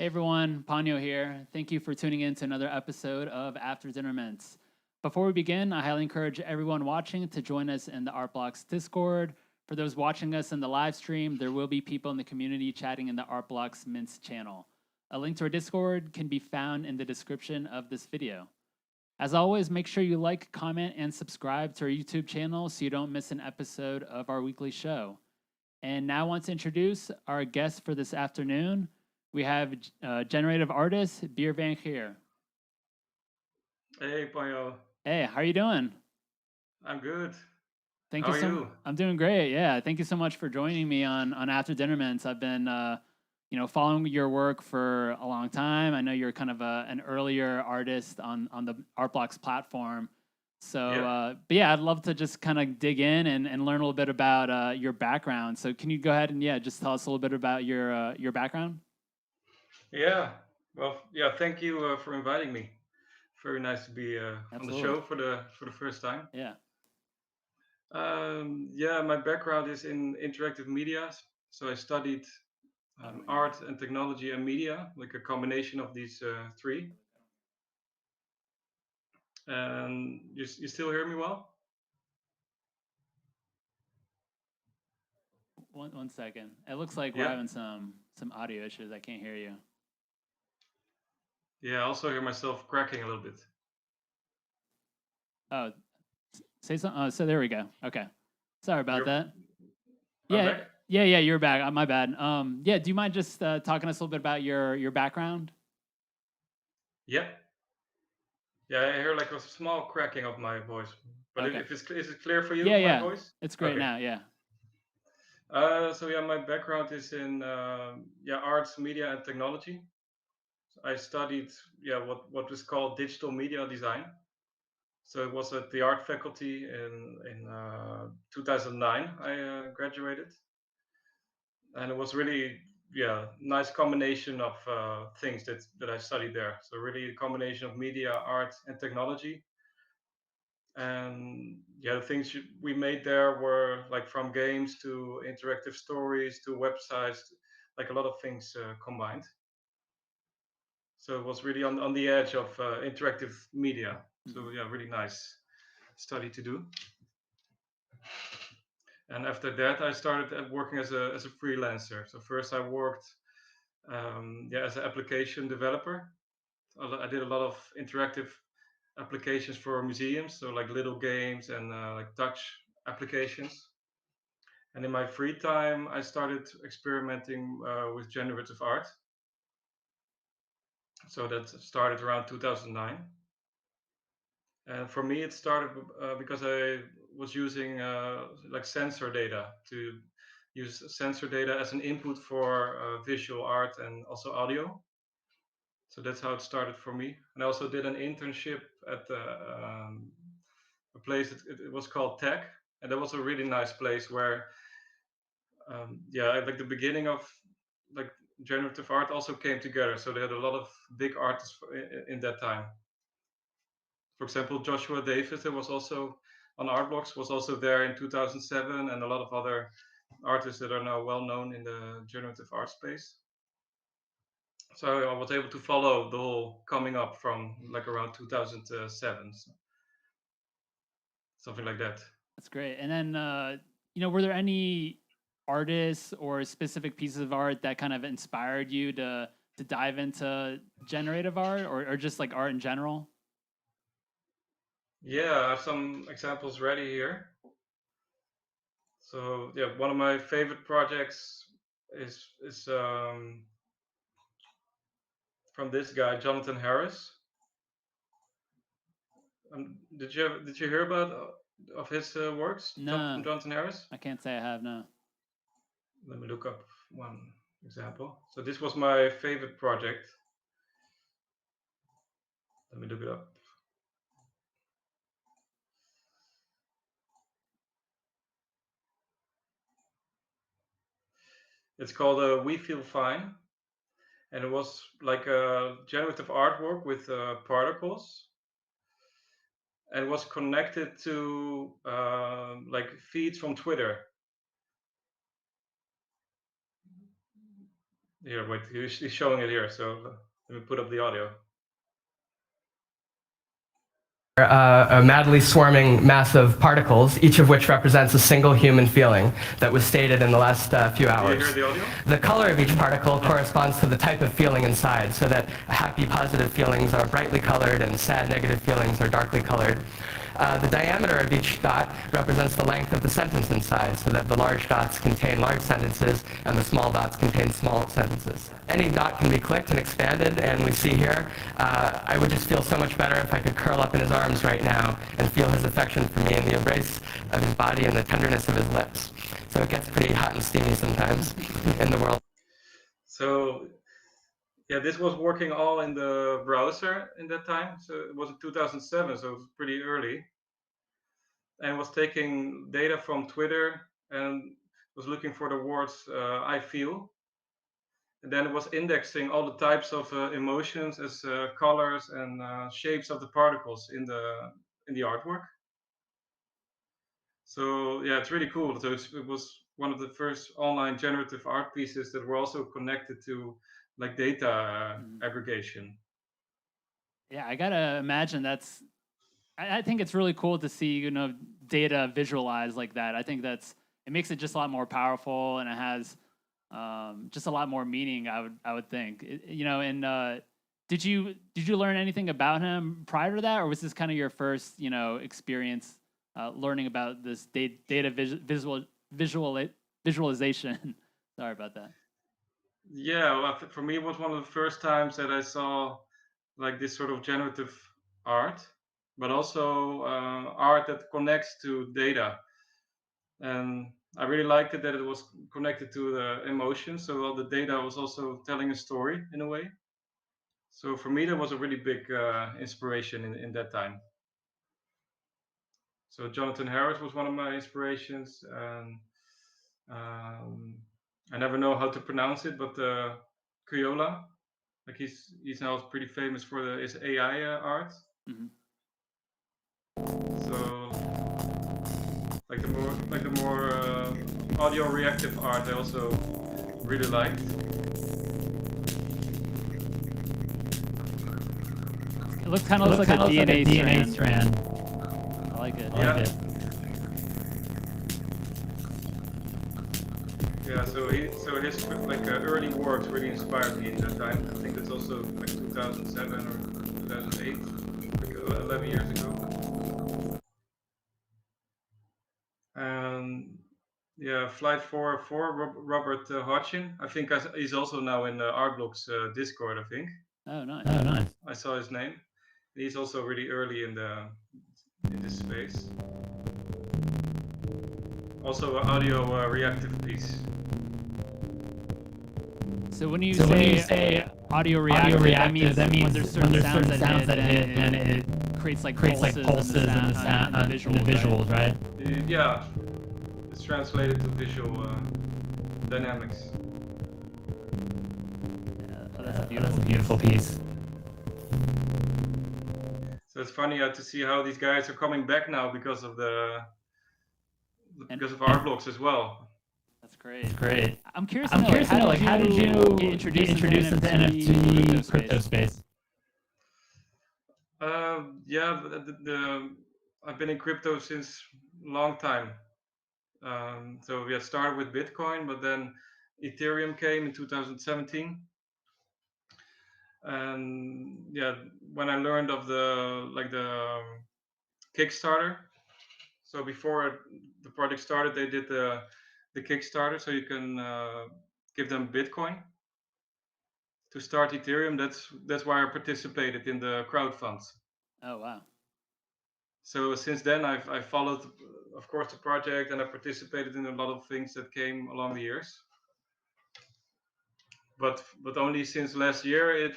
Hey everyone, Ponyo here. Thank you for tuning in to another episode of After Dinner Mints. Before we begin, I highly encourage everyone watching to join us in the Art Blocks Discord. For those watching us in the live stream, there will be people in the community chatting in the Art Blocks Mints channel. A link to our Discord can be found in the description of this video. As always, make sure you like, comment, and subscribe to our YouTube channel so you don't miss an episode of our weekly show. And now I want to introduce our guest for this afternoon. We have generative artist Beervangeer. Hey, Panyo. Hey, how are you doing? I'm good. Thank How you are so much. you? I'm doing great. Yeah, thank you so much for joining me on After Dinner Mints. I've been following your work for a long time. I know you're kind of an earlier artist on the Art Blocks platform. So, Yeah. but yeah, I'd love to just kind of dig in and learn a little bit about your background. So, can you go ahead and just tell us a little bit about your background? Yeah. Well, yeah. Thank you for inviting me. Very nice to be on the Absolutely. show for the first time. Yeah. Yeah, my background is in interactive media. So I studied Oh, yeah. art and technology and media, like a combination of these three. And you still hear me well? One second. It looks like we're Yeah. having some audio issues. I can't hear you. Yeah. I also hear myself cracking a little bit. Oh, say something. Oh, so there we go. Okay. Sorry about You're that. I'm Yeah, back. yeah. You're back. My bad. Yeah. Do you mind just talking to us a little bit about your background? Yeah. Yeah. I hear like a small cracking of my voice. But Okay. if is it clear for you, Yeah, my yeah. voice? It's great Okay. now. Yeah. So yeah, my background is in arts, media, and technology. I studied what was called digital media design. So it was at the art faculty in 2009. I graduated, and it was really nice combination of things that I studied there. So really a combination of media, art, and technology. And yeah, the things we made there were like from games to interactive stories to websites, like a lot of things combined. So it was really on the edge of interactive media. So Mhm. yeah, really nice study to do. And after that, I started working as a freelancer. So first, I worked as an application developer. I did a lot of interactive applications for museums, so like little games and like touch applications. And in my free time, I started experimenting with generative art. So that started around 2009. And for me, it started because I was using like sensor data to use sensor data as an input for visual art and also audio. So that's how it started for me. And I also did an internship at a place that it was called Tech, and that was a really nice place where like the beginning of like generative art also came together. So they had a lot of big artists in that time. For example, Joshua Davis, who was also on Artblocks, was also there in 2007, and a lot of other artists that are now well known in the generative art space. So I was able to follow the whole coming up from like around 2007, something like that. That's great. And then, were there any artists or specific pieces of art that kind of inspired you to dive into generative art or just like art in general? Yeah, I have some examples ready here. So yeah, one of my favorite projects is from this guy, Jonathan Harris. Did you hear about of his works, No, Jonathan Harris? I can't say I have. No. Let me look up one example. So this was my favorite project. Let me look it up. It's called We Feel Fine, and it was like a generative artwork with particles, and was connected to like feeds from Twitter. Here, wait, he's showing it here. So let me put up the audio. A madly swarming mass of particles, each of which represents a single human feeling that was stated in the last few hours. Do you hear the audio? The color of each particle corresponds to the type of feeling inside, so that happy, positive feelings are brightly colored and sad, negative feelings are darkly colored. The diameter of each dot represents the length of the sentence inside, so that the large dots contain large sentences and the small dots contain small sentences. Any dot can be clicked and expanded, and we see here, I would just feel so much better if I could curl up in his arms right now and feel his affection for me and the embrace of his body and the tenderness of his lips. So it gets pretty hot and steamy sometimes in the world. So yeah, this was working all in the browser in that time. So it was in 2007, so it was pretty early. And was taking data from Twitter and was looking for the words I feel. And then it was indexing all the types of emotions as colors and shapes of the particles in the artwork. So yeah, it's really cool. So it was one of the first online generative art pieces that were also connected to like data aggregation. Yeah, I gotta imagine that's. I think it's really cool to see data visualized like that. I think it makes it just a lot more powerful, and it has just a lot more meaning. I would think. And did you learn anything about him prior to that, or was this kind of your first experience learning about this data visualization? Sorry about that. Yeah, well, for me, it was one of the first times that I saw like this sort of generative art, but also art that connects to data. And I really liked it that it was connected to the emotions. So all the data was also telling a story in a way. So for me, that was a really big inspiration in that time. So Jonathan Harris was one of my inspirations, and um, I never know how to pronounce it, but Crayola, like he's now pretty famous for his AI art. Mm-hmm. So like the more audio reactive art, I also really liked. It looks kind of like a DNA strand. I like it. Yeah. I like it. Yeah, so his like early works really inspired me in that time. I think it's also like 2007 or 2008, like 11 years ago. And yeah, Flight 404, Robert Hodgson. I think he's also now in Artblock's Discord. I think. Oh, nice. Oh, nice. I saw his name. He's also really early in this space. Also, an audio reactive piece. So when you say audio reactive, that means when there's certain sounds that hit, and it creates pulses in the sound, and the visuals, right? Yeah, it's translated to visual dynamics. Yeah, That's a beautiful piece. So it's funny to see how these guys are coming back now because of art blocks as well. That's great. It's great. I'm curious to know, how did you get introduced into the NFT crypto space? Yeah, I've been in crypto since a long time. So we had started with Bitcoin, but then Ethereum came in 2017. And yeah, when I learned of the Kickstarter, so before the project started, they did the Kickstarter, so you can give them Bitcoin to start Ethereum. That's why I participated in the crowdfunds. Oh wow! So since then, I've followed, of course, the project, and I participated in a lot of things that came along the years. But only since last year it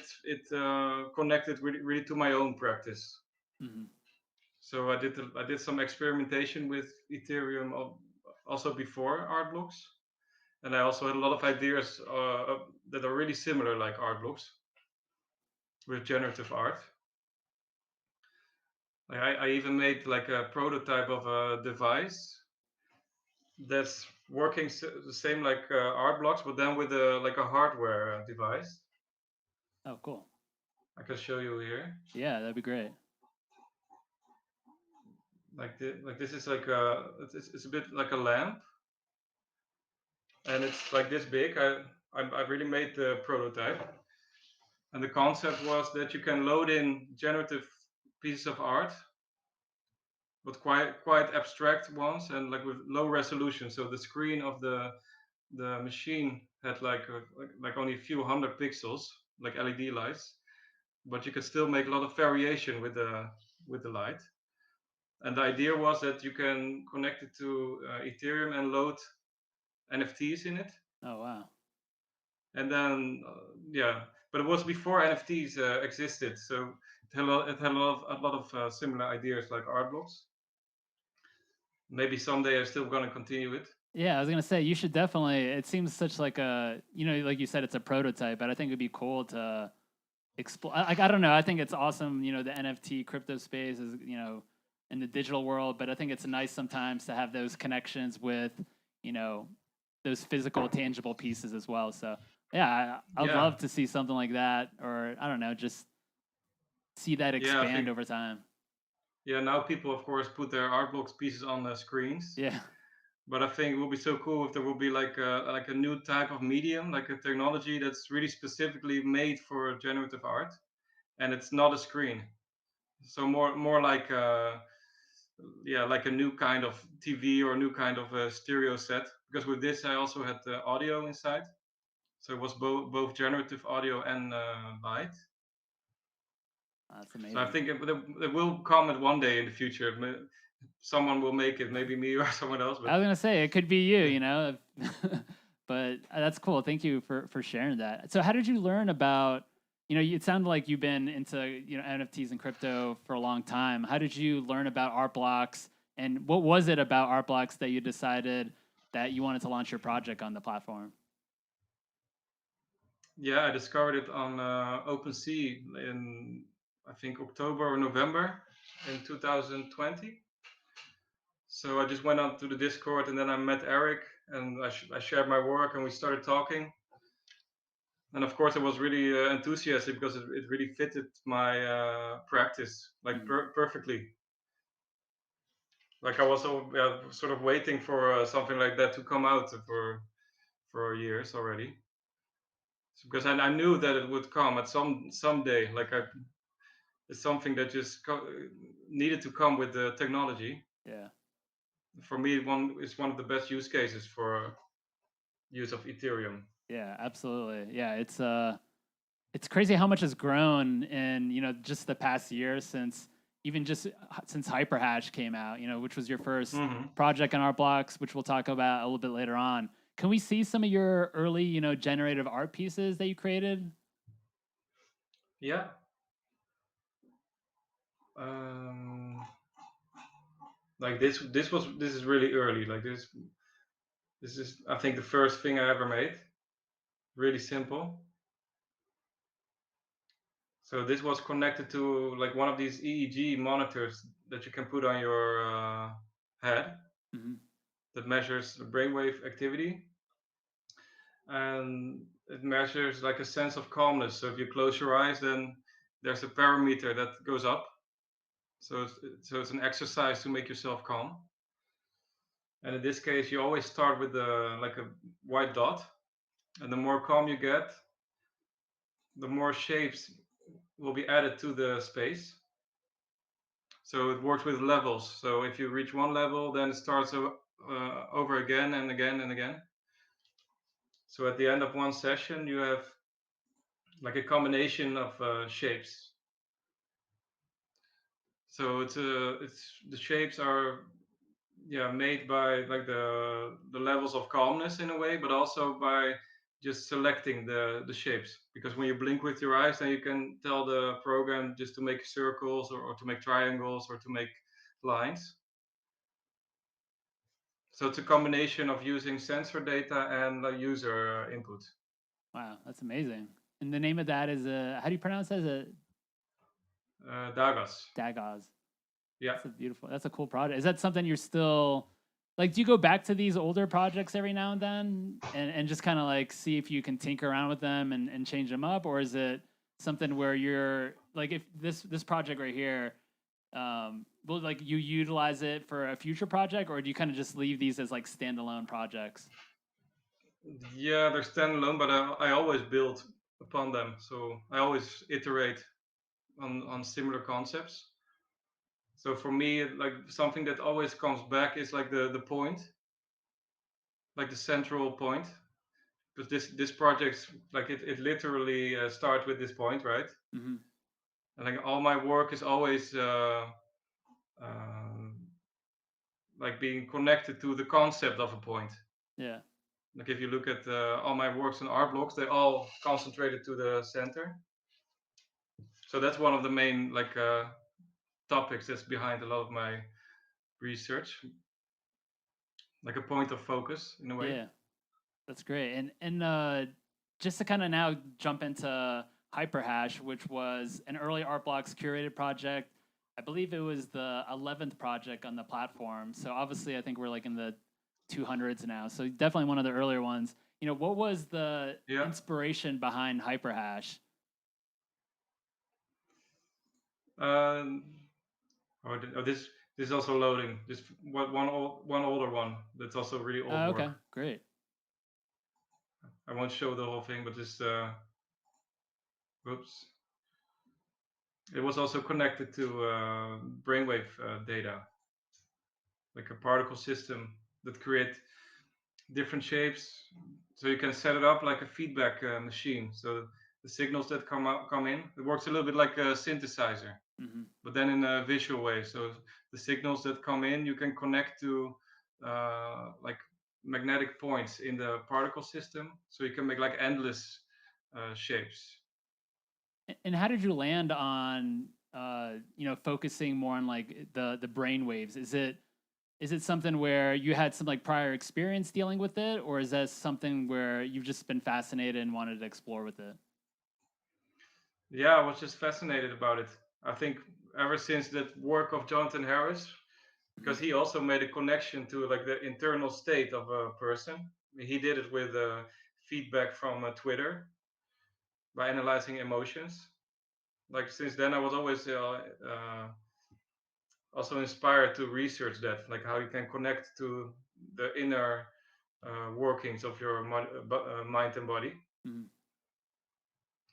connected really to my own practice. Mm-hmm. So I did some experimentation with Ethereum also before art blocks, and I also had a lot of ideas that are really similar like art blocks with generative art. Like I even made like a prototype of a device that's working the same like art blocks, but then with a like a hardware device. Oh, cool. I can show you here. Yeah, that'd be great. Like this is like it's a bit like a lamp, and it's like this big. I really made the prototype, and the concept was that you can load in generative pieces of art, but quite abstract ones, and like with low resolution. So the screen of the machine had like only a few hundred pixels, like LED lights, but you could still make a lot of variation with the light. And the idea was that you can connect it to Ethereum and load NFTs in it. Oh, wow. And then yeah, but it was before NFTs existed, so it had a lot of similar ideas like art blocks. Maybe someday I'm still going to continue it. Yeah, I was gonna say you should definitely. It seems such like a, like you said, it's a prototype, but I think it'd be cool to explore. Like, I don't know. I think it's awesome. The NFT crypto space is, in the digital world, but I think it's nice sometimes to have those connections with, those physical, tangible pieces as well. So yeah, I would Yeah. love to see something like that, or I don't know, just see that Yeah, I expand think- over time. Yeah, now people of course put their art blocks pieces on the screens. Yeah. But I think it will be so cool if there will be like a new type of medium, like a technology that's really specifically made for generative art, and it's not a screen. So more like yeah, like a new kind of TV or a new kind of stereo set. Because with this, I also had the audio inside, so it was both generative audio and light. That's amazing. So I think it will come at one day in the future. Someone will make it, maybe me or someone else. But I was gonna say it could be you, but that's cool. Thank you for sharing that. So, how did you learn about? It sounded like you've been into NFTs and crypto for a long time. How did you learn about art blocks, and what was it about art blocks that you decided that you wanted to launch your project on the platform? yeah, I discovered it on OpenSea in I think October or November in 2020. So I just went on to the Discord, and then I met Eric, and I shared my work, and we started talking. And of course, I was really enthusiastic because it really fitted my practice like perfectly. Like I was sort of waiting for something like that to come out for years already, because I knew that it would come at someday. It's something that just needed to come with the technology. Yeah. For me, it's one of the best use cases for use of Ethereum. Yeah, absolutely. Yeah, it's crazy how much has grown in just the past year since since Hyperhash came out, which was your first project on Art Blocks, which we'll talk about a little bit later on. Can we see some of your early, generative art pieces that you created? Yeah. Like this is really early. Like this is I think the first thing I ever made. Really simple. So this was connected to like one of these EEG monitors that you can put on your head that measures the brainwave activity, and it measures like a sense of calmness. So if you close your eyes, then there's a parameter that goes up. So it's an exercise to make yourself calm. And in this case, you always start with like a white dot, and the more calm you get, the more shapes will be added to the space. So it works with levels. So if you reach one level, then it starts over again and again and again. So at the end of one session, you have like a combination of shapes. So it's the shapes are made by like the levels of calmness in a way, but also by just selecting the shapes, because when you blink with your eyes, then you can tell the program just to make circles or to make triangles or to make lines. So it's a combination of using sensor data and user input. Wow, that's amazing. And the name of that is how do you pronounce that? Is it Dagas. Dagaz? Yeah. That's a cool project. Is that something you're still Like, do you go back to these older projects every now and then and just kind of like see if you can tinker around with them and change them up? Or is it something where you're like, if this project right here, will like you utilize it for a future project, or do you kind of just leave these as like standalone projects? Yeah, they're standalone, but I always build upon them. So I always iterate on similar concepts. So for me, like something that always comes back is like the point, like the central point. Because this project, like it literally starts with this point, right? Hmm. And like all my work is always um, like being connected to the concept of a point. Yeah. Like if you look at all my works on art blocks, they all concentrated to the center. So that's one of the main like topics that's behind a lot of my research, like a point of focus in a way. Yeah. That's great. And just to kind of now jump into Hyperhash, which was an early Art Blocks curated project. I believe it was the 11th project on the platform. So obviously, I think we're like in the 200s now. So definitely one of the earlier ones. You know, what was the Yeah. inspiration behind Hyperhash? This is also loading. This one older one that's also really old Okay, work. great. I won't show the whole thing, but this whoops. It was also connected to brainwave data, like a particle system that create different shapes. So you can set it up like a feedback machine. So the signals that come in, it works a little bit like a synthesizer, Hmm. but then in a visual way. So the signals that come in, you can connect to like magnetic points in the particle system. So you can make like endless shapes. And how did you land on focusing more on like the brain waves? Is it something where you had some like prior experience dealing with it, or is that something where you've just been fascinated and wanted to explore with it? Yeah, I was just fascinated about it. I think ever since that work of Jonathan Harris, Mhm. because he also made a connection to like the internal state of a person. He did it with feedback from Twitter by analyzing emotions. Like since then, I was always also inspired to research that, like how you can connect to the inner workings of your mind and body. Mhm.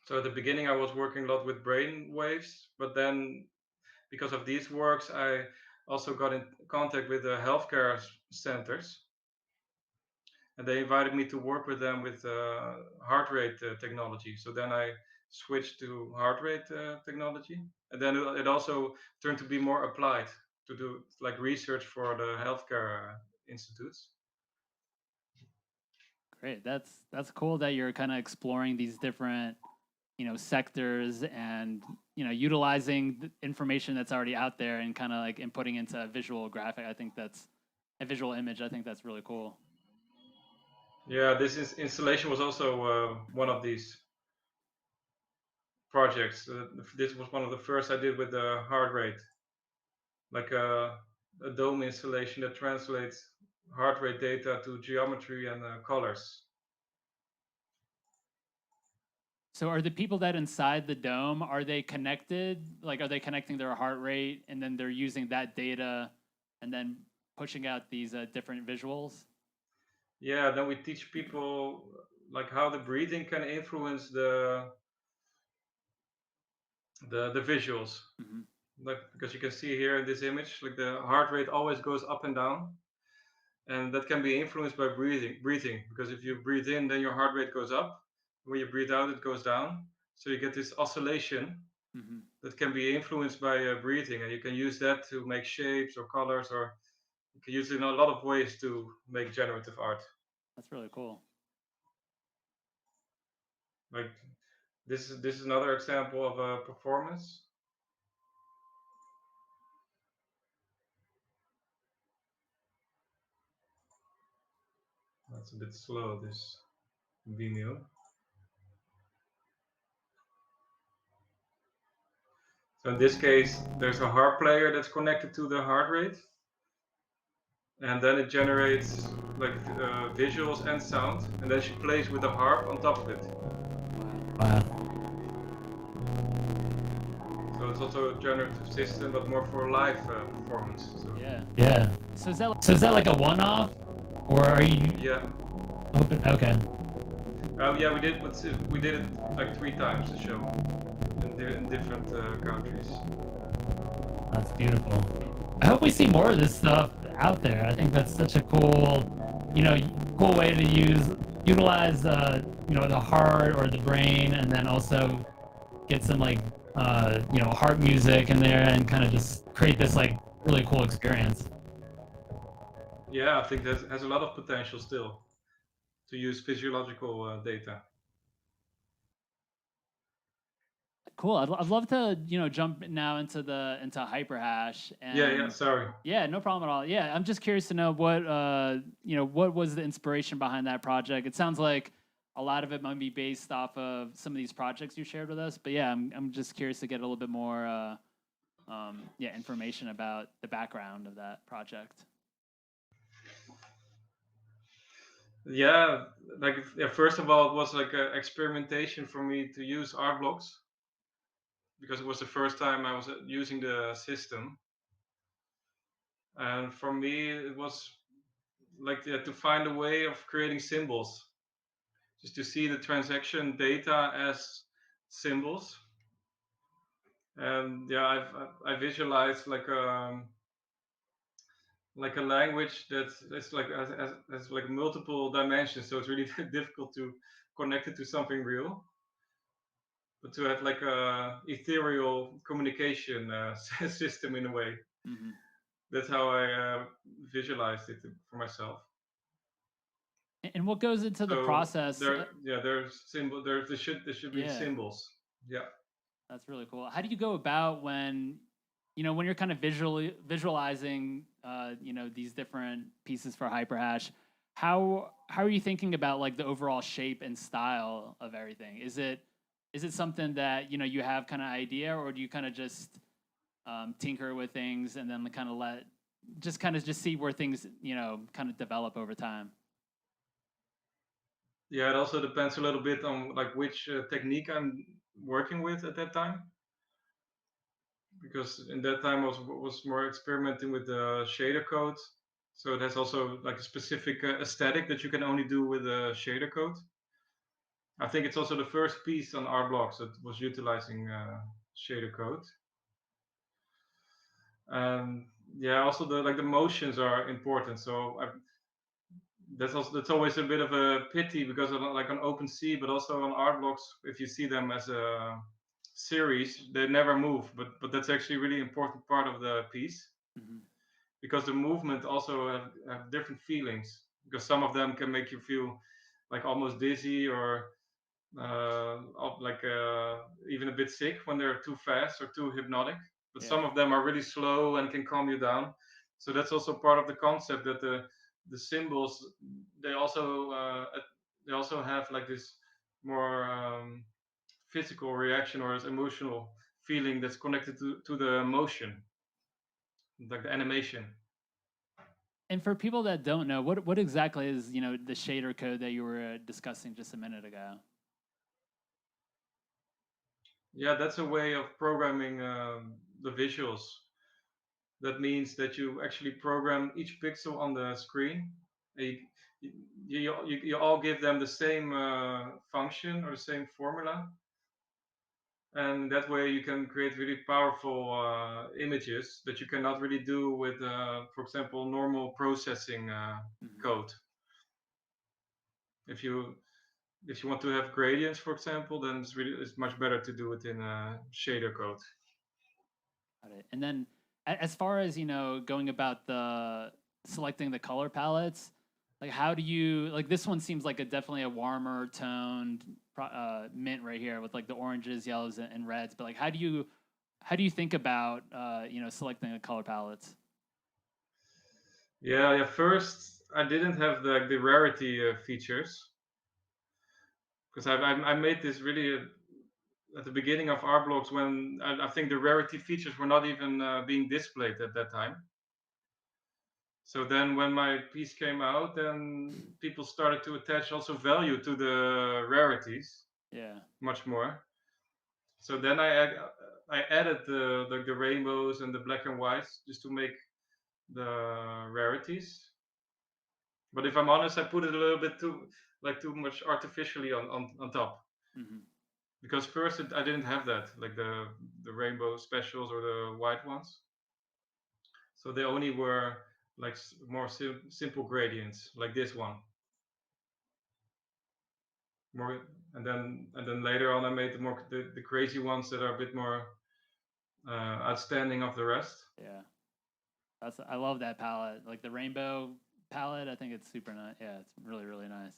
So at the beginning, I was working a lot with brain waves, but then because of these works, I also got in contact with the healthcare centers, and they invited me to work with them with heart rate technology. So then I switched to heart rate technology, and then it also turned to be more applied to do like research for the healthcare institutes. Great. That's cool that you're kind of exploring these different sectors and utilizing the information that's already out there and kind of like inputting into a visual graphic. I think that's a visual image. I think that's really cool. Yeah, this installation was also one of these projects. This was one of the first I did with the heart rate, like a dome installation that translates heart rate data to geometry and colors. So are the people that inside the dome, are they connected? Like, are they connecting their heart rate and then they're using that data and then pushing out these different visuals? Yeah, then we teach people like how the breathing can influence the visuals. Hmm. Like because you can see here in this image, like the heart rate always goes up and down, and that can be influenced by breathing. Because if you breathe in, then your heart rate goes up. When you breathe out, it goes down. So you get this oscillation Hmm. that can be influenced by breathing, and you can use that to make shapes or colors, or you can use it in a lot of ways to make generative art. That's really cool. Like this is another example of a performance. That's a bit slow, this Vimeo. So in this case, there's a harp player that's connected to the heart rate, and then it generates like visuals and sound, and then she plays with the harp on top of it. Wow. So it's also a generative system, but more for live performance. So. Yeah. So is that like a one-off, or are you? Yeah. Open? Okay. Yeah, we did it like 3 times the show in different countries. That's beautiful. I hope we see more of this stuff out there. I think that's such a cool, cool way to utilize, the heart or the brain, and then also get some harp music in there and kind of just create this like really cool experience. Yeah, I think that has a lot of potential still to use physiological data. Cool. I'd love to jump now into Hyperhash. And Yeah. Sorry. Yeah, no problem at all. Yeah, I'm just curious to know what was the inspiration behind that project. It sounds like a lot of it might be based off of some of these projects you shared with us. But yeah, I'm just curious to get a little bit more information about the background of that project. Yeah, first of all, it was like an experimentation for me to use art blocks because it was the first time I was using the system, and for me it was like to find a way of creating symbols, just to see the transaction data as symbols. And yeah, I visualized like a language that's like has like multiple dimensions, so it's really difficult to connect it to something real, but to have like a ethereal communication system in a way. Mm-hmm. That's how I visualized it for myself. And what goes into the process? There's symbol. There should be symbols. Yeah. That's really cool. How do you go about when you're kind of visualizing, these different pieces for Hyperhash? How are you thinking about like the overall shape and style of everything? Is it something that you have kind of idea, or do you kind of just tinker with things and then kind of just see where things kind of develop over time? Yeah, it also depends a little bit on like which technique I'm working with at that time, because in that time I was more experimenting with the shader code. So it has also like a specific aesthetic that you can only do with a shader code. I think it's also the first piece on our blocks that was utilizing shader code. And yeah, also the motions are important. So that's always a bit of a pity because like on OpenSea, but also on art blocks, if you see them as a series, they never move. But that's actually a really important part of the piece. Mm-hmm. Because the movement also have different feelings, because some of them can make you feel like almost dizzy or even a bit sick when they're too fast or too hypnotic, but some of them are really slow and can calm you down. So that's also part of the concept that the symbols, they also have like this more physical reaction or emotional feeling that's connected to the motion, like the animation. And for people that don't know, what exactly is the shader code that you were discussing just a minute ago? Yeah, that's a way of programming the visuals. That means that you actually program each pixel on the screen. And you all give them the same function or the same formula, and that way you can create really powerful images that you cannot really do with, for example, normal processing code. If you want to have gradients, for example, then it's much better to do it in shader code. Got it. And then as far as going about selecting the color palettes, like how do you, like this one seems like definitely a warmer toned mint right here with like the oranges, yellows, and reds, but like how do you think about selecting the color palettes? Yeah. First, I didn't have the rarity features, because I made this really at the beginning of our blogs, when I think the rarity features were not even being displayed at that time. So then when my piece came out, then people started to attach also value to the rarities Yeah. much more. So then I added the rainbows and the black and whites just to make the rarities. But if I'm honest, I put it a little bit too much artificially on top. Hmm. Because first I didn't have that, like the rainbow specials or the white ones. So they only were like more simple gradients, like this one. More, and then later on I made the crazy ones that are a bit more outstanding of the rest. Yeah. I love that palette. Like the rainbow palette, I think it's super nice. Yeah, it's really, really nice.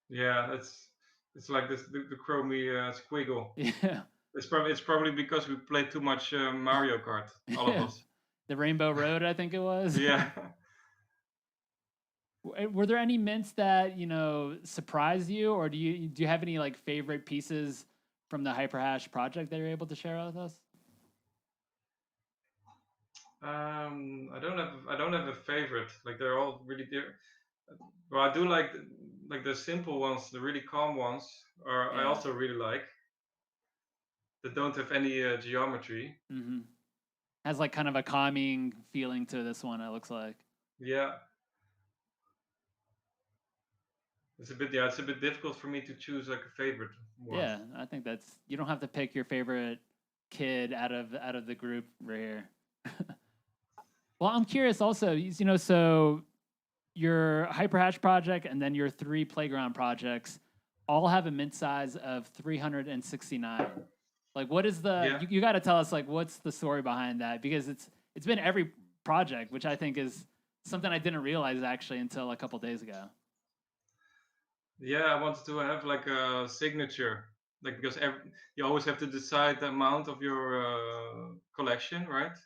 Yeah, it's like this the chromey squiggle. Yeah. It's probably because we played too much Mario Kart, all of us. The Rainbow Road, I think it was. Yeah. Were there any mints that surprised you, or do you have any like favorite pieces from the Hyperhash project that you're able to share with us? I don't have a favorite. Like they're all really dear. Well, I do like the simple ones, the really calm ones, or I Yeah. also really like that don't have any geometry. Mm-hmm. Has like kind of a calming feeling to this one. It looks like. Yeah. It's a bit difficult for me to choose like a favorite one. Yeah, I think you don't have to pick your favorite kid out of the group right here. Well, I'm curious also, so your Hyperhash project and then your 3 playground projects all have a mint size of 369. Like what is Yeah. you got to tell us like what's the story behind that, because it's been every project, which I think is something I didn't realize actually until a couple days ago. Yeah, I wanted to have like a signature, like because you always have to decide the amount of your collection, right?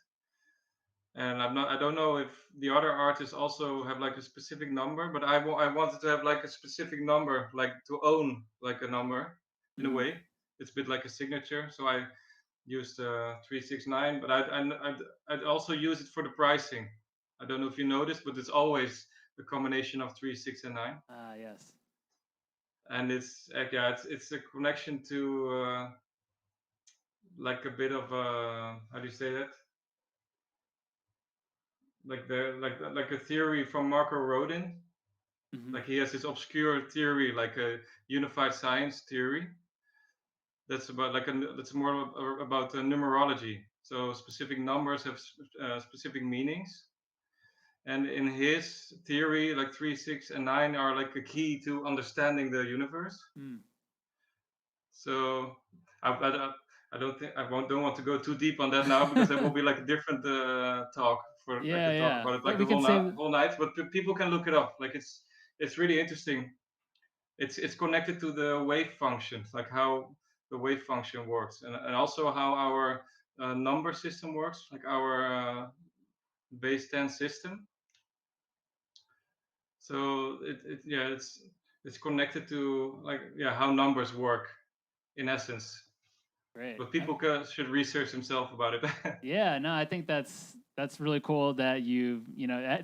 And I don't know if the other artists also have like a specific number, but I wanted to have like a specific number, like to own like a number in a Mhm. way. It's a bit like a signature. So I used 369, but I'd also use it for the pricing. I don't know if you noticed, but it's always a combination of 3, 6, and 9. Ah, yes. And it's a connection to like a bit of how do you say that? Like a theory from Marco Rodin. Mhm. Like he has this obscure theory, like a unified science theory. That's that's more about numerology. So specific numbers have specific meanings. And in his theory, like 3, 6, and 9 are like a key to understanding the universe. Mm. So I don't want to go too deep on that now because that will be like a different talk for I Yeah, could talk yeah. about it Well, like we the can save. whole night. But people can look it up. Like it's really interesting. It's connected to the wave functions, like how the wave function works, and also how our number system works, like our base 10 system. So it's connected to like how numbers work in essence. Great. But people should research themselves about it. Yeah, no, I think that's really cool that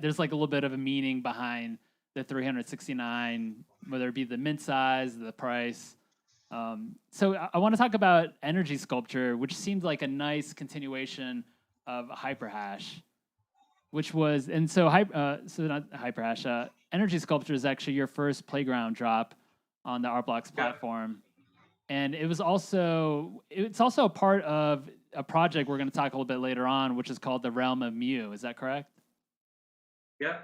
there's like a little bit of a meaning behind the 369, whether it be the mint size, the price. So I want to talk about energy sculpture, which seemed like a nice continuation of Hyperhash, which was so not Hyperhash. Energy sculpture is actually your first playground drop on the Artblocks Yeah. platform, and it's also a part of a project we're going to talk a little bit later on, which is called the Realm of Mu. Is that correct? Yeah.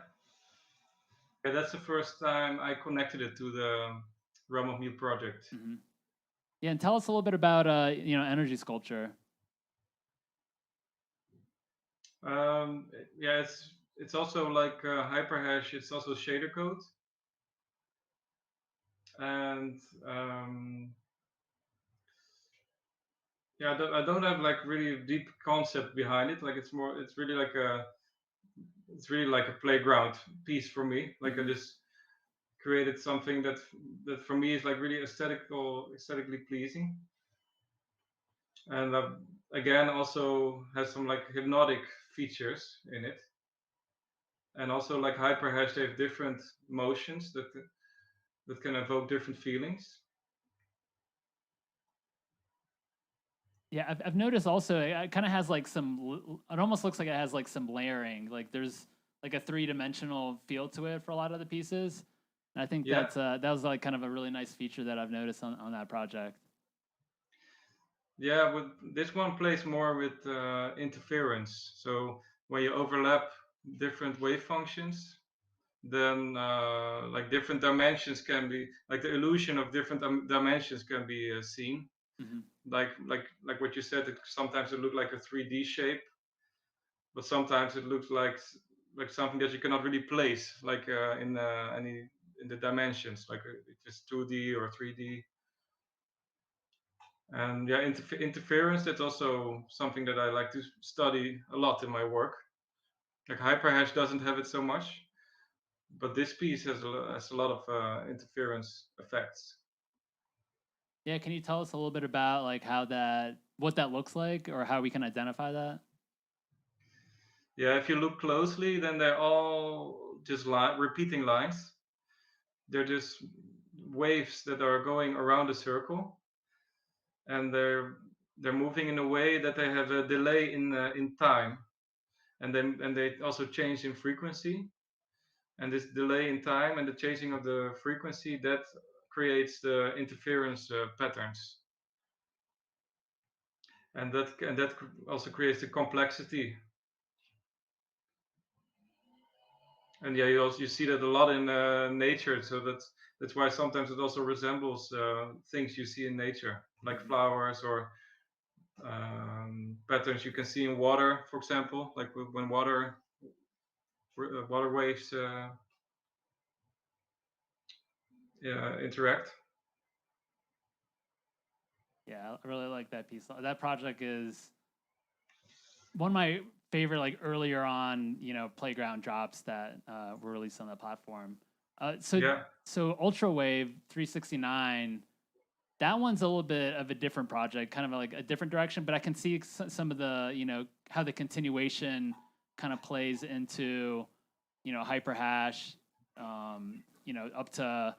Yeah, that's the first time I connected it to the Realm of Mu project. Mm-hmm. Yeah, and tell us a little bit about energy sculpture. Yeah, it's also like Hyperhash. It's also shader code, and yeah, I don't have like really deep concept behind it. Like it's really like a playground piece for me. Like Mm-hmm. I just created something that for me is like really aesthetically pleasing, and again also has some like hypnotic features in it. And also like Hyperhash, they have different motions that can evoke different feelings. Yeah, I've noticed also it kind of has like some. It almost looks like it has like some layering. Like there's like a 3-dimensional feel to it for a lot of the pieces. And I think Yeah. that was like kind of a really nice feature that I've noticed on that project. Yeah, but this one plays more with interference. So when you overlap different wave functions, then like different dimensions can be, like the illusion of different dimensions can be seen. Mm-hmm. Like what you said, sometimes it looks like a 3D shape, but sometimes it looks like something that you cannot really place, like in the dimensions, like if it's 2D or 3D. And yeah, interference, that's also something that I like to study a lot in my work. Like Hyperhash doesn't have it so much, but this piece has a lot of interference effects. Yeah, can you tell us a little bit about like what that looks like, or how we can identify that? Yeah, if you look closely, then they're all just repeating lines. They're just waves that are going around a circle, and they're moving in a way that they have a delay in time, and they also change in frequency. And this delay in time and the changing of the frequency, that creates the interference patterns, and that also creates the complexity. And yeah, you see that a lot in nature, so that's why sometimes it also resembles things you see in nature, like flowers or patterns you can see in water, for example, like when water waves interact. Yeah, I really like that piece. That project is one of my favorite, like earlier on, playground drops that were released on the platform. Yeah. So Ultrawave 369, that one's a little bit of a different project, kind of like a different direction, but I can see some of the, how the continuation kind of plays into, Hyperhash, up to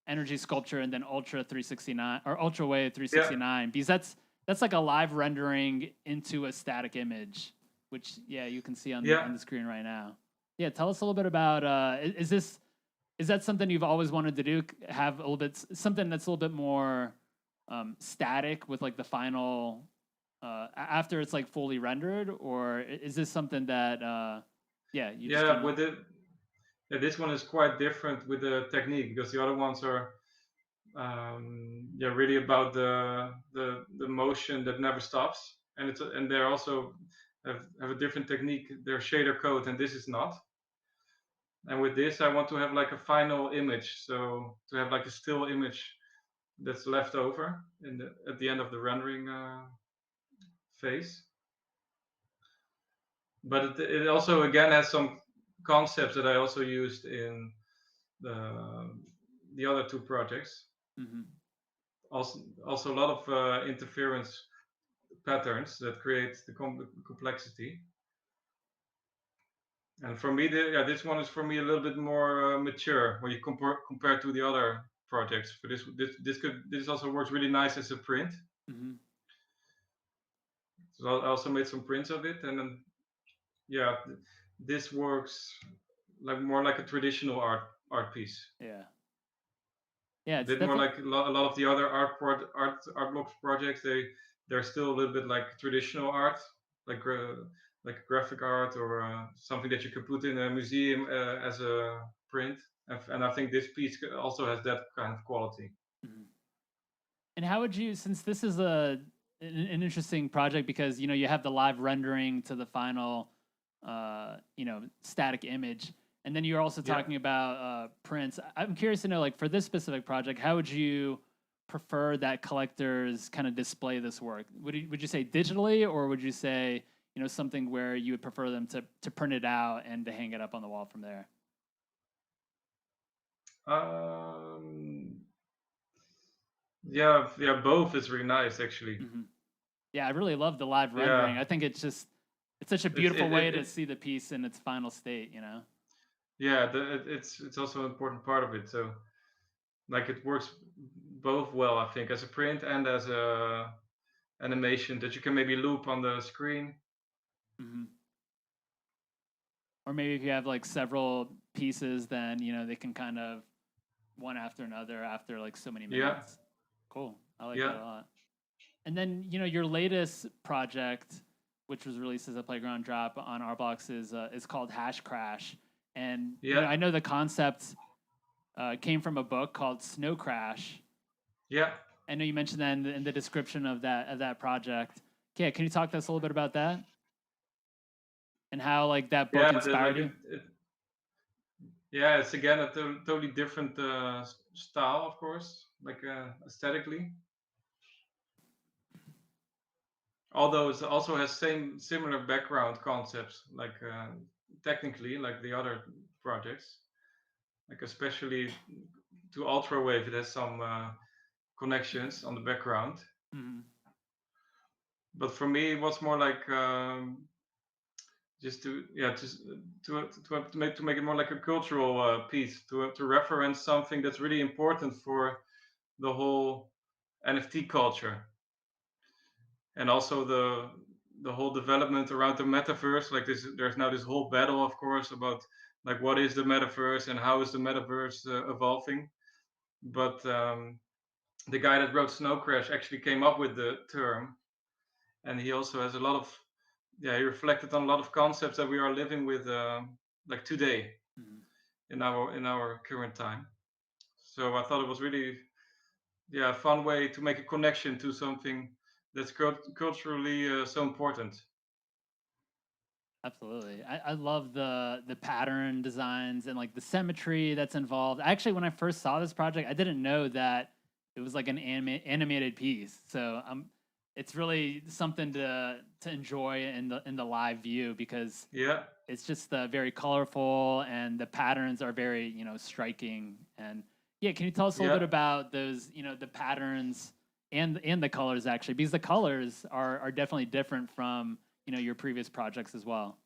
Energy Sculpture, and then Ultra 369 or Ultrawave 369, because that's like a live rendering into a static image, which you can see on the screen right now. Yeah, tell us a little bit about is that something you've always wanted to do? Have a little bit something that's a little bit more static with like the final after it's like fully rendered, or is this something that with it? Yeah, this one is quite different with the technique, because the other ones are really about the motion that never stops, and they're also have a different technique. They're shader code, and this is not. And with this, I want to have like a final image, so to have like a still image that's left over at the end of the rendering phase. But it also again has some concepts that I also used in the other two projects. Mm-hmm. Also a lot of interference patterns that create the complexity. And for me, this one is for me a little bit more mature when you compare to the other projects. For this also works really nice as a print. Mm-hmm. So I also made some prints of it, and then this works like more like a traditional art piece. Yeah, it's more like a lot of the other art blocks projects. They're still a little bit like traditional art, like graphic art or something that you could put in a museum as a print. And I think this piece also has that kind of quality. Mm-hmm. And how would you, since this is an interesting project, because you have the live rendering to the final static image, and then you're also talking about prints. I'm curious to know, like, for this specific project, how would you prefer that collectors kind of display this work? Would you say digitally, or would you say something where you would prefer them to print it out and to hang it up on the wall from there? Yeah, both is really nice actually. Mm-hmm. Yeah, I really love the live rendering. I think it's just It's such a It's beautiful way to it's see the piece in its final state, you know? yeah, it's also an important part of it. So like it works both well, I think, as a print and as a animation that you can maybe loop on the screen. Hmm. Or maybe if you have like several pieces, then they can kind of one after another after like so many Yeah, minutes. Cool. I like that yeah, a lot. And then your latest project, which was released as a playground drop on our blocks, is called Hash Crash. And yeah, I know the concept came from a book called Snow Crash. yeah. I know you mentioned that in the description of that project. Yeah, can you talk to us a little bit about that and how like that book Yeah, inspired like you? yeah, it's again a totally different style, of course, like aesthetically. Although it also has similar background concepts, like technically, like the other projects, like especially to Ultrawave, it has some connections on the background. Mm-hmm. But for me, it was more like just to yeah, just to make it more like a cultural piece to reference something that's really important for the whole NFT culture, and also the whole development around the metaverse. Like this, there's now this whole battle, of course, about like what is the metaverse and how is the metaverse evolving. But the guy that wrote Snow Crash actually came up with the term, and he also has a lot of he reflected on a lot of concepts that we are living with like today Mm-hmm. in our current time. So I thought it was really a fun way to make a connection to something that's culturally so important. Absolutely. I love the pattern designs and like the symmetry that's involved. Actually, when I first saw this project, I didn't know that it was like an animated piece. So it's really something to enjoy in the live view because Yeah, it's just very colorful and the patterns are very striking. And yeah, can you tell us a little yeah, bit about those the patterns and the colors actually, because the colors are definitely different from your previous projects as well.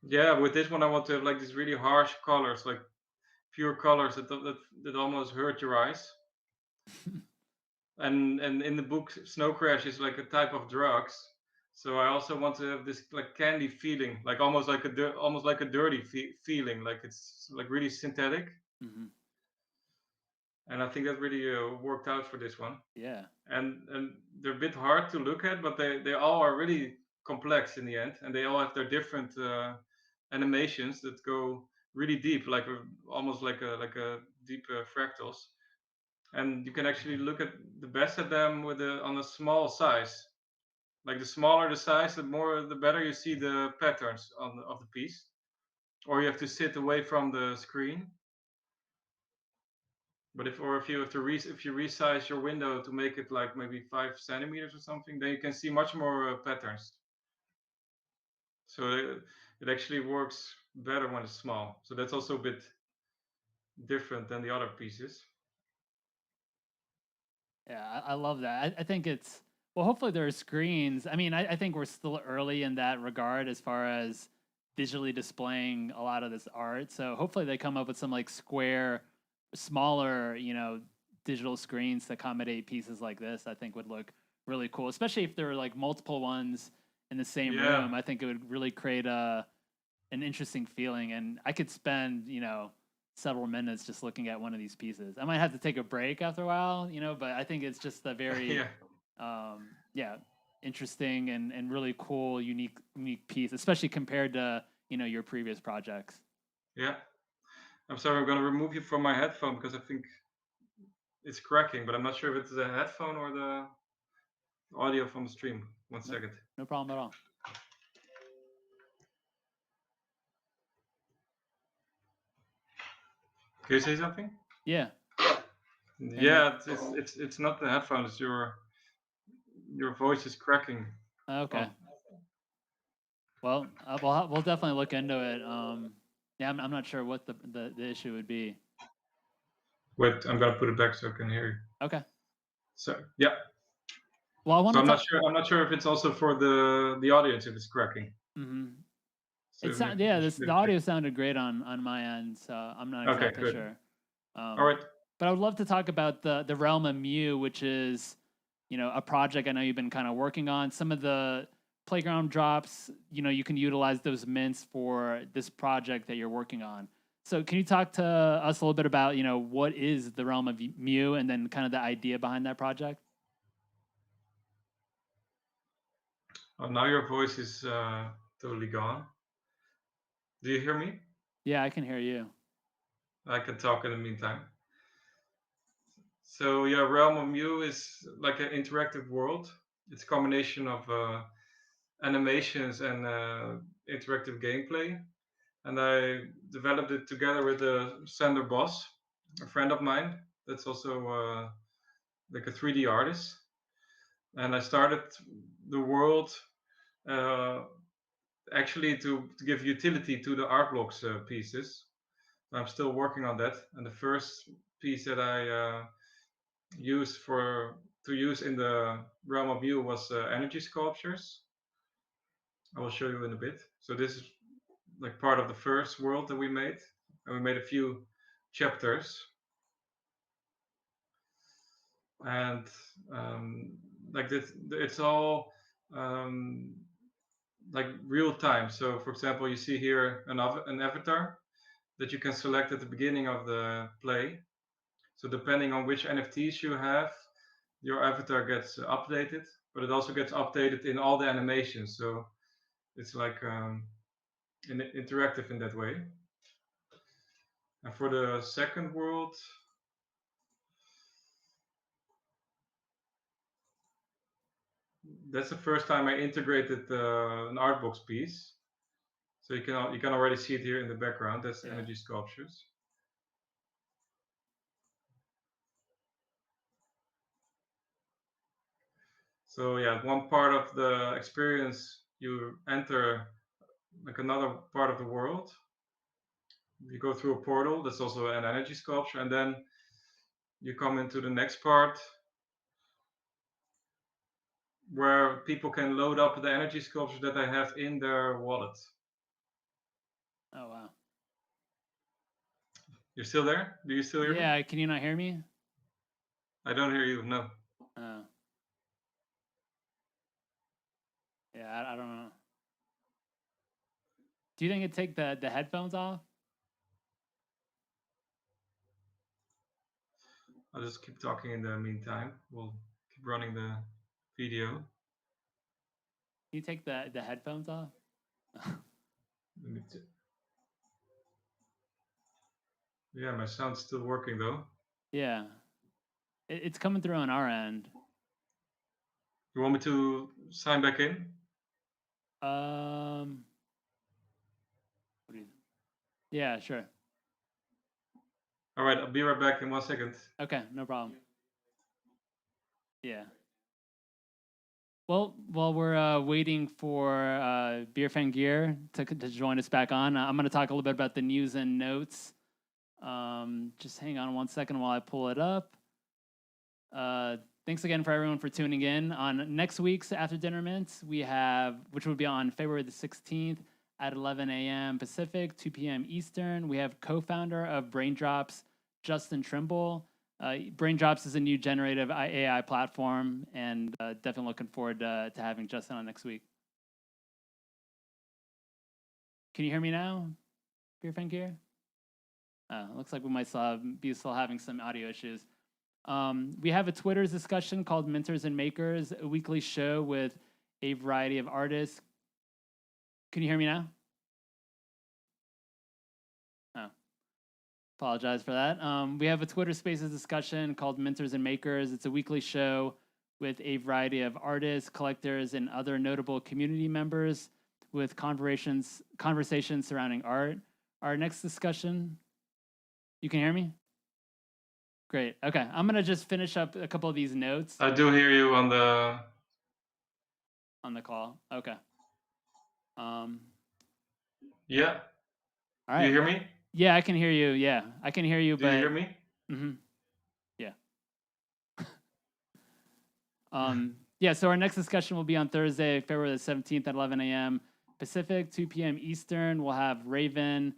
yeah. With this one, I want to have like these really harsh colors, like pure colors that almost hurt your eyes. And in the book, Snow Crash is like a type of drugs. So I also want to have this like candy feeling, like almost like almost like a dirty feeling, like it's like really synthetic. Hmm. And I think that really worked out for this one. Yeah. And they're a bit hard to look at, but they all are really complex in the end, and they all have their different animations that go really deep, like almost like a deep fractals. And you can actually look at the best at them with on a small size. Like the smaller the size, the better you see the patterns of the piece. Or you have to sit away from the screen. But if you have to if you resize your window to make it like maybe 5 centimeters or something, then you can see much more patterns. So it actually works better when it's small. So that's also a bit different than the other pieces. Yeah, I love that. I think it's well. Hopefully, there are screens. I mean, I think we're still early in that regard as far as digitally displaying a lot of this art. So hopefully, they come up with some like square, smaller, digital screens to accommodate pieces like this. I think would look really cool, especially if there are like multiple ones in the same Yeah, room. I think it would really create an interesting feeling, and I could spend several minutes just looking at one of these pieces. I might have to take a break after a while, but I think it's just a very yeah, yeah, interesting and really cool, unique piece, especially compared to your previous projects. yeah. I'm sorry, I'm gonna remove you from my headphone because I think it's cracking, but I'm not sure if it's the headphone or the audio from the stream. One No, second. no problem at all. Can you say something? Yeah. And Yeah, it's not the headphone. It's your voice is cracking. okay. Oh, Well, we'll definitely look into it. Yeah, I'm not sure what the issue would be. wait, I'm gonna put it back so I can hear you. Okay. So yeah, Well, I want So to I'm not talk. sure. I'm not sure if it's also for the audience if it's cracking. Mm-hmm. So Yeah. The audio sounded great on my end, so I'm not Okay, exactly good. sure. All right. But I would love to talk about the realm of Mu, which is, a project I know you've been kind of working on. Some of the playground drops, you can utilize those mints for this project that you're working on. So can you talk to us a little bit about, what is the realm of Mu and then kind of the idea behind that project? Oh, now your voice is totally gone. Do you hear me? Yeah, I can hear you. I can talk in the meantime. So yeah, Realm of Mu is like an interactive world. It's a combination of animations and interactive gameplay. And I developed it together with Sander Bos, a friend of mine. That's also like a 3D artist. And I started the world uh, actually to give utility to the art blocks pieces. I'm still working on that. And the first piece that I used to use in the realm of view was energy sculptures. I will show you in a bit. So this is like part of the first world that we made, and we made a few chapters. And like this, it's all like real time. So for example, you see here an avatar that you can select at the beginning of the play. So depending on which NFTs you have, your avatar gets updated, but it also gets updated in all the animations. So it's like interactive in that way. And for the second world, that's the first time I integrated an art box piece. So you can already see it here in the background. That's energy sculptures. So yeah, one part of the experience you enter like another part of the world. You go through a portal. That's also an energy sculpture, and then you come into the next part where people can load up the energy sculpture that I have in their wallet. Oh, wow. You're still there? Do you still hear me? Yeah, can you not hear me? I don't hear you, no. Oh. Yeah, I don't know. Do you think it'd take the headphones off? I'll just keep talking in the meantime. We'll keep running the video. Can you take the headphones off? Yeah, my sound's still working though. Yeah. It's coming through on our end. You want me to sign back in? What do you... Yeah, sure. All right, I'll be right back in 1 second. Okay, no problem. Yeah. Well, while we're waiting for Beervangeer to join us back on, I'm going to talk a little bit about the news and notes. Just hang on 1 second while I pull it up. Thanks again for everyone for tuning in. On next week's After Dinner Mints, we have, which will be on February the 16th at 11 a.m. Pacific, 2 p.m. Eastern. We have co-founder of Braindrops, Justin Trimble. Braindrops is a new generative AI platform, and definitely looking forward to having Justin on next week. Can you hear me now, Beervangeer? Looks like we might be having some audio issues. We have a Twitter's discussion called Minters and Makers, a weekly show with a variety of artists. Can you hear me now? Oh, apologize for that. We have a Twitter Spaces discussion called Minters and Makers. It's a weekly show with a variety of artists, collectors, and other notable community members with conversations surrounding art. Our next discussion, you can hear me? Great. Okay, I'm gonna just finish up a couple of these notes. I do hear you on the call. Okay. Yeah. All right. Do you hear me? Yeah, I can hear you. Yeah, I can hear you. Do you hear me? Mm-hmm. Yeah. Yeah, so our next discussion will be on Thursday, February the 17th at 11 a.m. Pacific, 2 p.m. Eastern. We'll have Raven,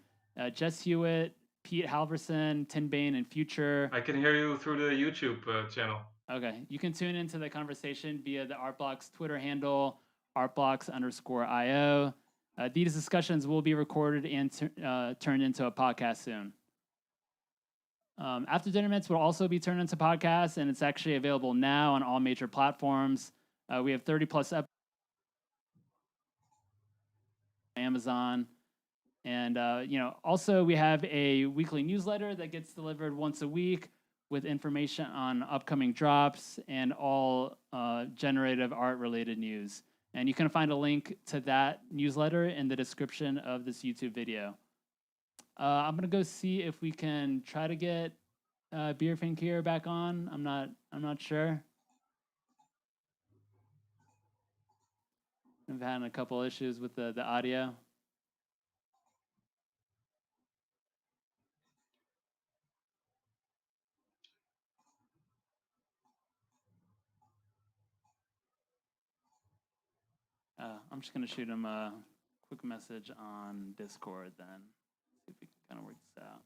Jess Hewitt, Pete Halverson, Tin Bane, and Future. I can hear you through the YouTube channel. Okay, you can tune into the conversation via the ArtBlocks Twitter handle, artblocks_IO. These discussions will be recorded and turned into a podcast soon. After Dinner Mints will also be turned into podcasts, and it's actually available now on all major platforms. We have 30 plus episodes on Amazon. And, also we have a weekly newsletter that gets delivered once a week with information on upcoming drops and all generative art related news. And you can find a link to that newsletter in the description of this YouTube video. I'm gonna go see if we can try to get Beervangeer back on. I'm not sure. I've had a couple issues with the audio. I'm just gonna shoot him a quick message on Discord then. See if we can kind of work this out.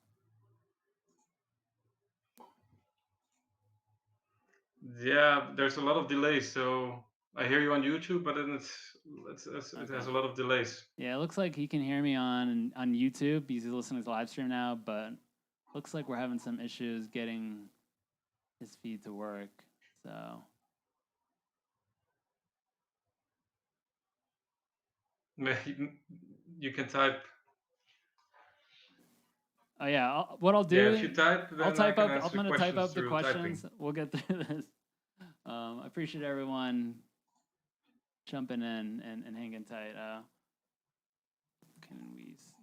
Yeah, there's a lot of delays. So I hear you on YouTube, but then it has a lot of delays. Yeah, it looks like he can hear me on YouTube because he's listening to the live stream now, but looks like we're having some issues getting his feed to work. So You can type. oh yeah, what I'll do? Yeah, if you type, then I'll type up. answer I'm gonna type up the through questions. typing. We'll get through this. I appreciate everyone jumping in and hanging tight. Can we see?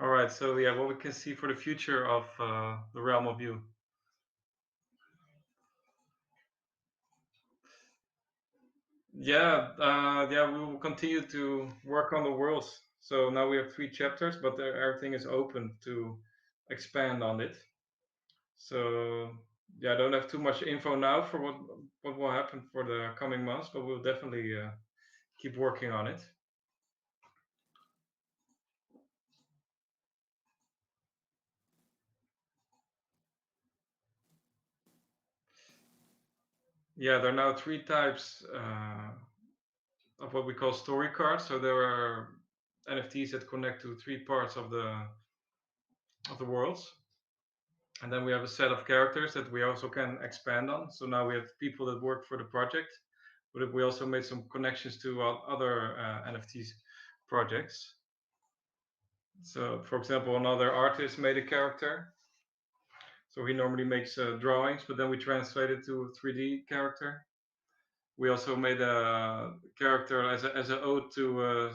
All right, so yeah, what we can see for the future of the realm of view. Yeah, we will continue to work on the worlds. So now we have 3 chapters, but everything is open to expand on it. So yeah, I don't have too much info now for what will happen for the coming months, but we'll definitely keep working on it. Yeah, there are now 3 types of what we call story cards. So there are NFTs that connect to 3 parts of the worlds. And then we have a set of characters that we also can expand on. So now we have people that work for the project, but we also made some connections to other NFTs projects. So, for example, another artist made a character. So he normally makes drawings, but then we translate it to a 3D character. We also made a character as an ode to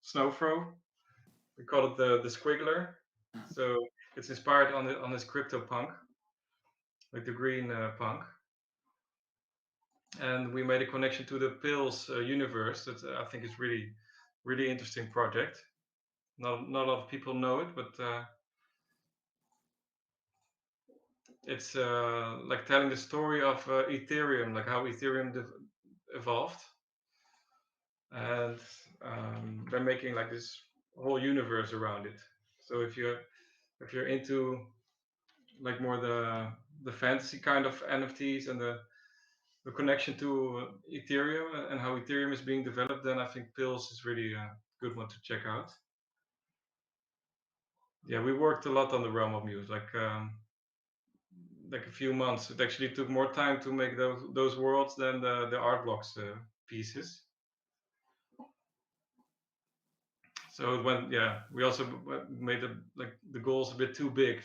Snowfro. We call it the Squiggler. So it's inspired on this CryptoPunk, like the green punk. And we made a connection to the Pills universe. That I think is really interesting project. Not a lot of people know it, but it's like telling the story of Ethereum, like how Ethereum evolved, and they're making like this whole universe around it. So if you're into like more the fantasy kind of NFTs and the connection to Ethereum and how Ethereum is being developed, then I think Pills is really a good one to check out. Yeah, we worked a lot on the realm of muse, like a few months. It actually took more time to make those worlds than the art blocks pieces. So it went, yeah. We also made the goals a bit too big.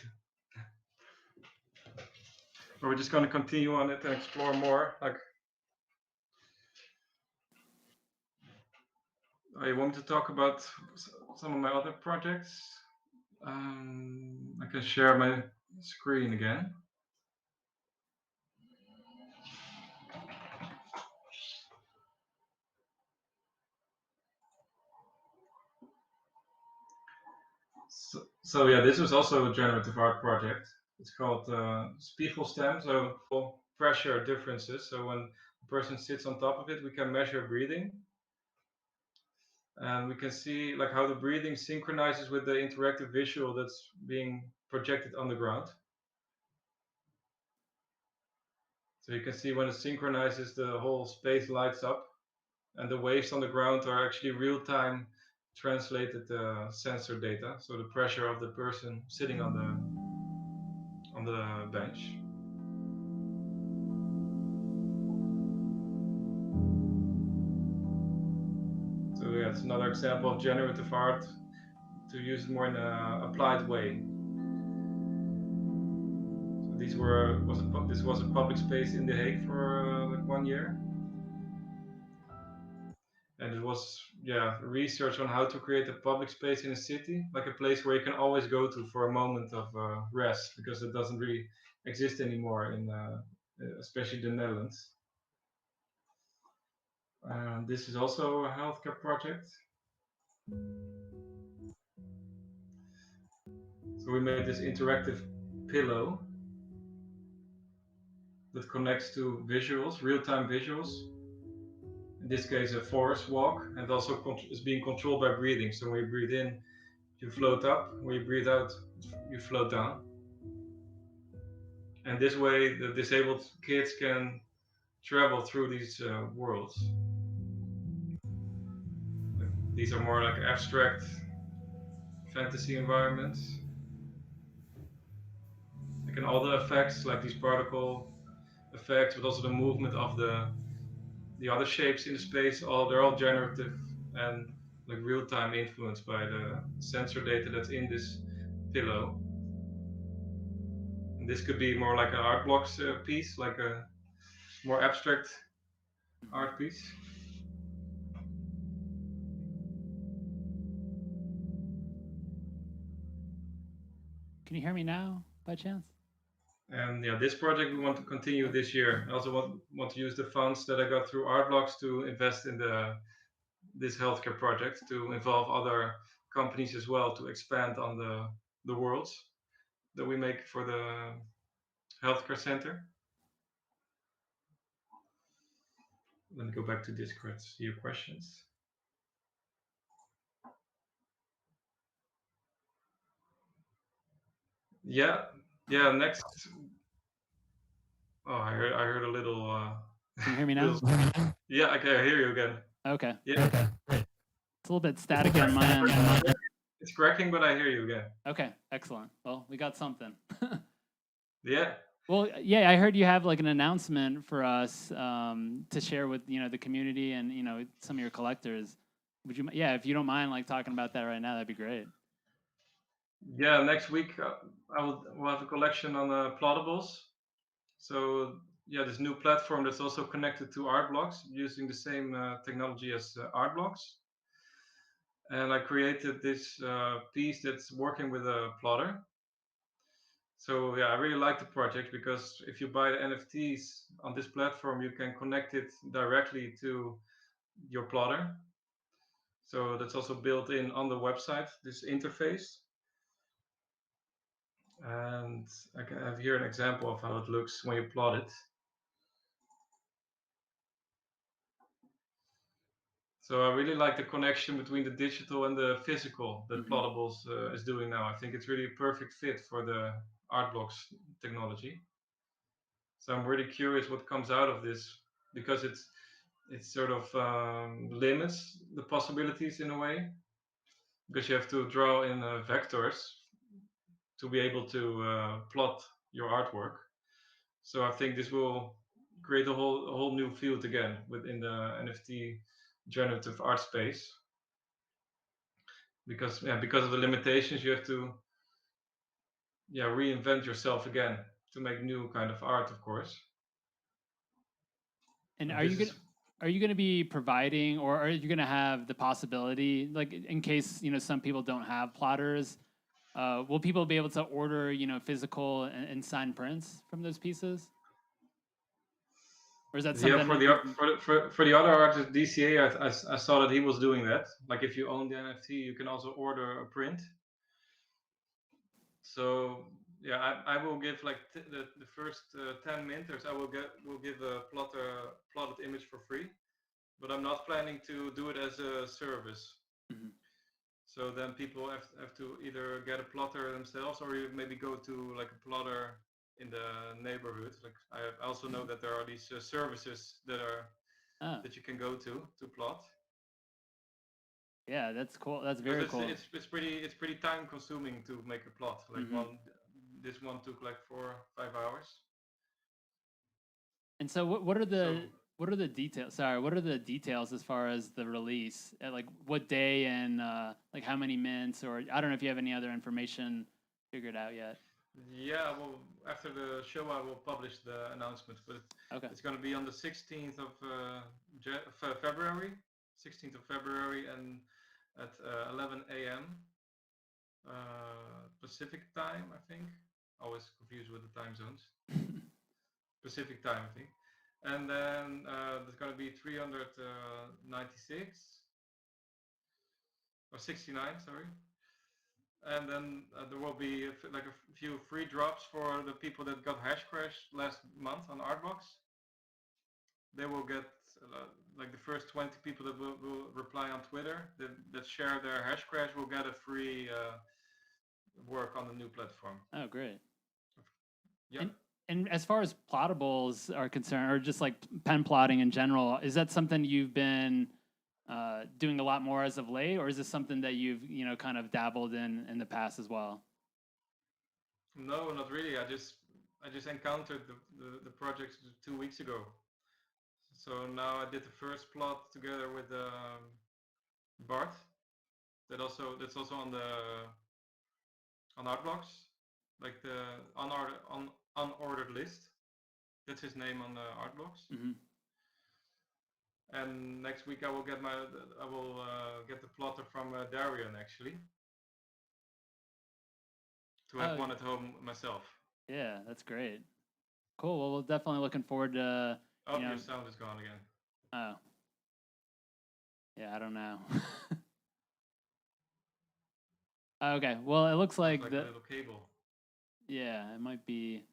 But we're just going to continue on it and explore more. Like, I want to talk about some of my other projects. I can share my screen again. So yeah, this was also a generative art project. It's called Spiegelstem, so full pressure differences. So when a person sits on top of it, we can measure breathing, and we can see like how the breathing synchronizes with the interactive visual that's being projected on the ground. So you can see when it synchronizes, the whole space lights up, and the waves on the ground are actually real-time translated sensor data. So the pressure of the person sitting on the bench. So yeah, it's another example of generative art to use it more in an applied way. So this was a public space in The Hague for like 1 year, and it was research on how to create a public space in a city, like a place where you can always go to for a moment of rest, because it doesn't really exist anymore in especially the Netherlands. This is also a healthcare project. So we made this interactive pillow that connects to visuals, real-time visuals. In this case, a forest walk, and also is being controlled by breathing. So when you breathe in, you float up. When you breathe out, you float down. And this way, the disabled kids can travel through these worlds. These are more like abstract fantasy environments. Like, and all the effects, like these particle effects, but also the movement of the other shapes in the space, they're all generative and like real-time influenced by the sensor data that's in this pillow. And this could be more like an art blocks piece, like a more abstract art piece. Can you hear me now, by chance? And yeah, this project we want to continue this year. I also want to use the funds that I got through art blocks to invest in this healthcare project, to involve other companies as well, to expand on the worlds that we make for the healthcare center. Let me go back to Discord, see your questions. Yeah, next. Oh, I heard a little. Can you hear me now? Yeah, I can hear you again. Okay. Yeah. It's a little bit staticky on my end. It's cracking, but I hear you again. Okay, excellent. Well, we got something. Yeah. Well, yeah, I heard you have like an announcement for us to share with the community and some of your collectors. Would you? Yeah, if you don't mind, like talking about that right now, that'd be great. Yeah, next week we'll have a collection on plottables. So yeah, this new platform that's also connected to art blocks, using the same technology as art blocks. And I created this piece that's working with a plotter. So yeah, I really like the project, because if you buy the NFTs on this platform, you can connect it directly to your plotter. So that's also built in on the website, this interface. And I can have here an example of how it looks when you plot it. So I really like the connection between the digital and the physical that Plottables is doing now. I think it's really a perfect fit for the art blocks technology. So I'm really curious what comes out of this, because it sort of limits the possibilities in a way, because you have to draw in vectors to be able to plot your artwork. So I think this will create a whole new field again within the NFT generative art space, because of the limitations, you have to reinvent yourself again to make new kind of art, of course. And are you going to be providing, or are you going to have the possibility, like in case some people don't have plotters, will people be able to order physical and signed prints from those pieces? Or is that something? For the other artist DCA, I saw that he was doing that. Like if you own the NFT, you can also order a print. So yeah, I will give like the first 10 minters. Will give a plotted image for free, but I'm not planning to do it as a service. Mhm. So then people have to either get a plotter themselves, or you maybe go to like a plotter in the neighborhood. Like I also know that there are these services Oh, that you can go to plot, yeah, that's cool. That's because very cool. it's pretty time consuming to make a plot. Like Mhm. this one took like 4 5 hours. And so, what are So what are the details? Sorry, what are the details as far as the release? Like what day and like how many minutes, or I don't know if you have any other information figured out yet. yeah, well, after the show I will publish the announcement, but Okay. it's going to be on the 16th of February, 16th of February, and at 11 a.m. Pacific time, I think. Always confused with the time zones. Pacific time, I think. And then there's going to be 396 or 69, sorry. And then there will be like a few free drops for the people that got hash crash last month on Artbox. They will get like the first 20 people that will reply on Twitter that share their hash crash will get a free work on the new platform. Oh, great. Yeah. And as far as plottables are concerned, or just like pen plotting in general, is that something you've been doing a lot more as of late, or is this something that you've kind of dabbled in the past as well? No, not really. I just encountered the project 2 weeks ago. So now I did the first plot together with Bart. That's also on Artblocks, like the unordered list. That's his name on the Artblocks. Mm-hmm. And next week I will get the plotter from Darian actually, to have one at home myself. Yeah, that's great. Cool. Well, we're definitely looking forward to. Oh, your sound is gone again. Oh. Yeah, I don't know. Okay. Well, it looks like a little cable. Yeah, it might be.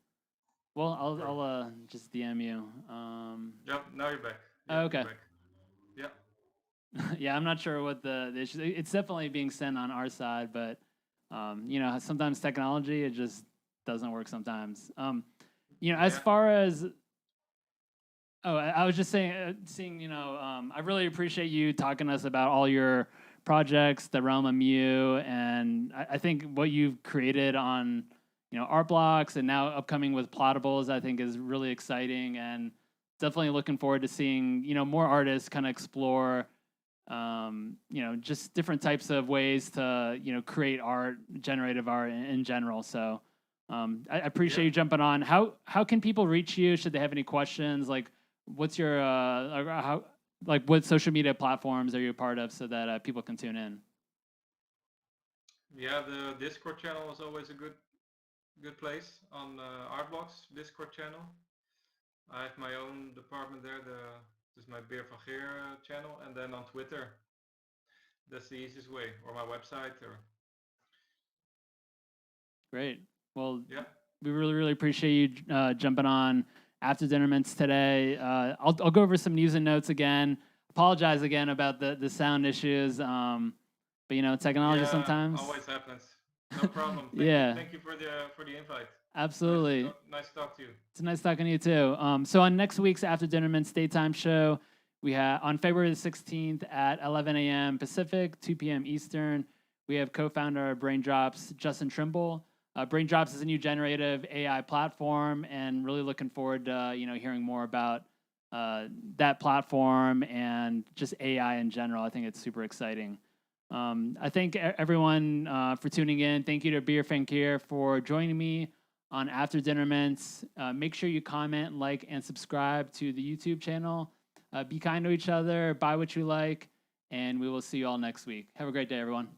Well, I'll just DM you. Yep. Now you're back. Okay. You're back. Yeah. Yeah, I'm not sure what the issue. It's definitely being sent on our side, but sometimes technology it just doesn't work sometimes. As far as I was just saying, I really appreciate you talking to us about all your projects, the Realm of Mew, and I think what you've created on art blocks and now upcoming with plottables, I think is really exciting, and definitely looking forward to seeing more artists kind of explore just different types of ways to create art, generative art in general. So I appreciate you jumping on. How can people reach you? Should they have any questions? Like, what's your what social media platforms are you a part of so that people can tune in? Yeah, the Discord channel is always a good place on Artblocks Discord channel. I have my own department there. This is my Beervangeer channel, and then on Twitter. That's the easiest way, or my website. Or Great. Well, yeah, we really appreciate you jumping on After Dinner Mints today. I'll go over some news and notes again. Apologize again about the sound issues. But technology sometimes always happens. No problem. Thank you for the invite. Absolutely. Nice to talk to you. It's nice talking to you too. So on next week's After Dinner Mints daytime show, we have on February the 16th at 11 a.m. Pacific, 2 p.m. Eastern. We have co-founder of Braindrops, Justin Trimble. Braindrops is a new generative AI platform, and really looking forward to hearing more about that platform and just AI in general. I think it's super exciting. I thank everyone for tuning in. Thank you to Beervangeer for joining me on After Dinner Mints. Make sure you comment, like, and subscribe to the YouTube channel. Be kind to each other, buy what you like, and we will see you all next week. Have a great day, everyone.